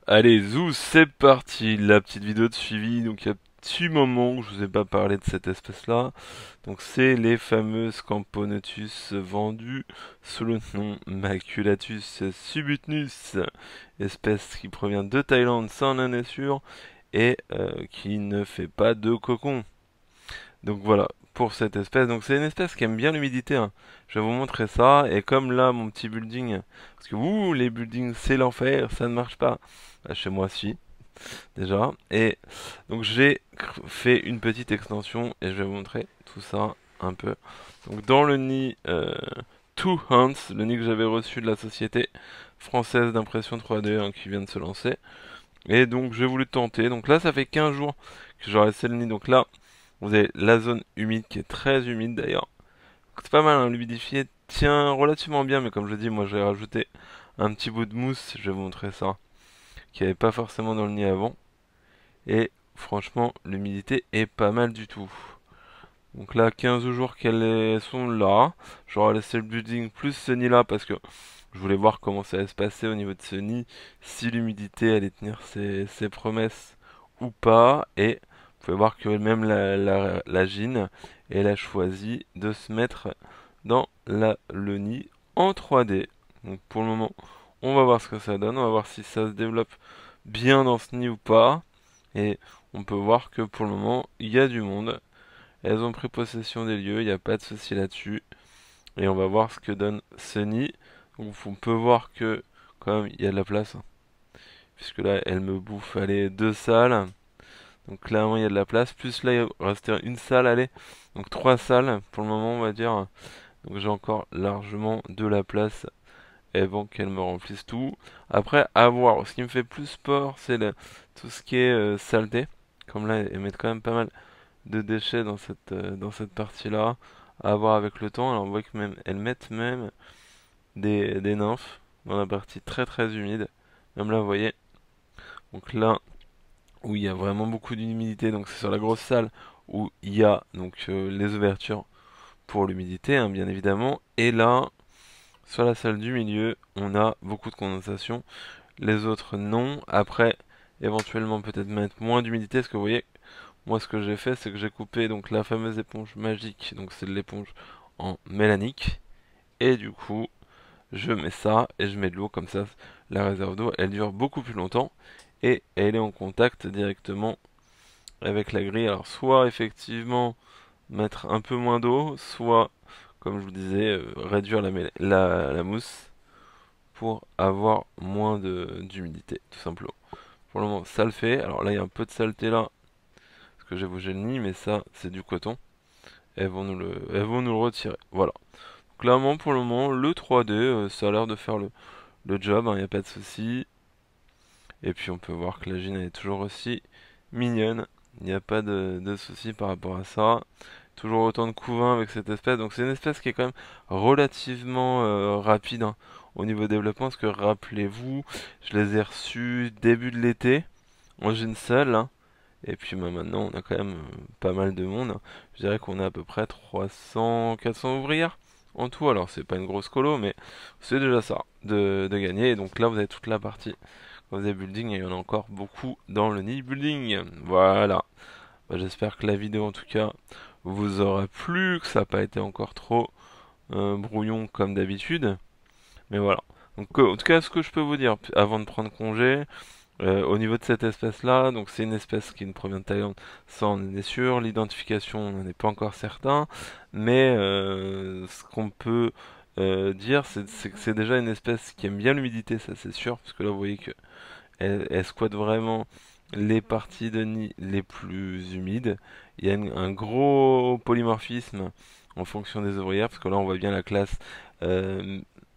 Allez, zou, c'est parti, la petite vidéo de suivi. Donc, il y a un petit moment que je vous ai pas parlé de cette espèce-là. Donc, c'est les fameuses Camponotus vendues sous le nom Maculatus subutnus, espèce qui provient de Thaïlande, ça on en est sûr, et qui ne fait pas de cocon. Donc voilà, pour cette espèce. Donc c'est une espèce qui aime bien l'humidité, hein. Je vais vous montrer ça. Et comme là, mon petit building, parce que les buildings, c'est l'enfer, ça ne marche pas. Bah, chez moi, si, déjà. Et donc j'ai fait une petite extension et je vais vous montrer tout ça un peu. Donc dans le nid Two Hunts, le nid que j'avais reçu de la société française d'impression 3D, hein, qui vient de se lancer. Et donc j'ai voulu tenter. Donc là, ça fait 15 jours que j'aurais laissé le nid. Donc là, vous avez la zone humide qui est très humide d'ailleurs. C'est pas mal, hein, l'humidifié tient relativement bien, mais comme je dis, moi j'ai rajouté un petit bout de mousse, je vais vous montrer ça, qui avait pas forcément dans le nid avant. Et franchement, l'humidité est pas mal du tout. Donc là, 15 jours qu'elles sont là, j'aurais laissé le building plus ce nid là parce que je voulais voir comment ça allait se passer au niveau de ce nid, si l'humidité allait tenir ses promesses ou pas. Et vous pouvez voir que même la Gine, elle a choisi de se mettre dans le nid en 3D. Donc pour le moment, on va voir ce que ça donne, on va voir si ça se développe bien dans ce nid ou pas. Et on peut voir que pour le moment, il y a du monde. Elles ont pris possession des lieux, il n'y a pas de souci là-dessus. Et on va voir ce que donne ce nid. Donc on peut voir que quand même il y a de la place, hein. Puisque là elle me bouffe, allez, deux salles. Donc clairement il y a de la place. Plus là il restait une salle, allez. Donc trois salles pour le moment on va dire. Donc j'ai encore largement de la place avant qu'elle me remplisse tout. Après à voir. Ce qui me fait plus peur c'est tout ce qui est saleté. Comme là elles mettent quand même pas mal de déchets dans cette partie-là, à voir avec le temps. Alors on voit que même elles mettent même des nymphes dans la partie très très humide. Même là, vous voyez. Donc là où il y a vraiment beaucoup d'humidité, donc c'est sur la grosse salle où il y a donc les ouvertures pour l'humidité, hein, bien évidemment. Et là, sur la salle du milieu, on a beaucoup de condensation. Les autres non. Après, éventuellement peut-être mettre moins d'humidité, parce que vous voyez, moi, ce que j'ai fait, c'est que j'ai coupé donc la fameuse éponge magique, donc c'est de l'éponge en mélanique, et du coup, je mets ça et je mets de l'eau comme ça. La réserve d'eau, elle dure beaucoup plus longtemps et elle est en contact directement avec la grille. Alors, soit effectivement mettre un peu moins d'eau, soit, comme je vous disais, réduire la mousse pour avoir moins d'humidité, tout simplement. Pour le moment, ça le fait. Alors là, il y a un peu de saleté là parce que j'ai bougé le nid, mais ça, c'est du coton. Elles vont nous le retirer. Voilà. Clairement, pour le moment, le 3D, ça a l'air de faire le job, hein, y a pas de souci. Et puis, on peut voir que la Gine elle est toujours aussi mignonne. Il n'y a pas de souci par rapport à ça. Toujours autant de couvains avec cette espèce. Donc, c'est une espèce qui est quand même relativement rapide, hein, au niveau développement. Parce que, rappelez-vous, je les ai reçus début de l'été, en Gine seule, hein. Et puis maintenant, on a quand même pas mal de monde, hein. Je dirais qu'on a à peu près 300-400 ouvrières en tout. Alors, c'est pas une grosse colo, mais c'est déjà ça de gagner. Et donc là, vous avez toute la partie. Quand vous avez building, et il y en a encore beaucoup dans le nid building. Voilà. Bah, j'espère que la vidéo, en tout cas, vous aura plu, que ça n'a pas été encore trop brouillon comme d'habitude. Mais voilà. Donc, en tout cas, ce que je peux vous dire avant de prendre congé, au niveau de cette espèce-là, donc c'est une espèce qui nous provient de Thaïlande, ça on en est sûr. L'identification, on n'en est pas encore certain, mais ce qu'on peut dire, c'est que c'est déjà une espèce qui aime bien l'humidité, ça c'est sûr, parce que là vous voyez que elle squatte vraiment les parties de nid les plus humides. Il y a un gros polymorphisme en fonction des ouvrières, parce que là on voit bien la classe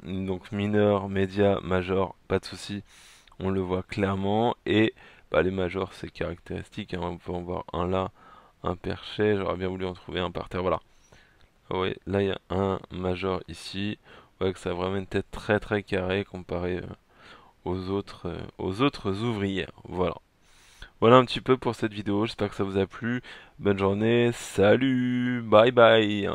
donc mineur, média, major, pas de souci, on le voit clairement. Et bah, les majors, c'est caractéristique, hein. On peut en voir un là, un perché. J'aurais bien voulu en trouver un par terre. Voilà. Ouais, là il y a un major ici. Ouais, que ça a vraiment une tête très très carrée comparé aux autres ouvrières. Voilà. Voilà un petit peu pour cette vidéo. J'espère que ça vous a plu. Bonne journée. Salut. Bye bye.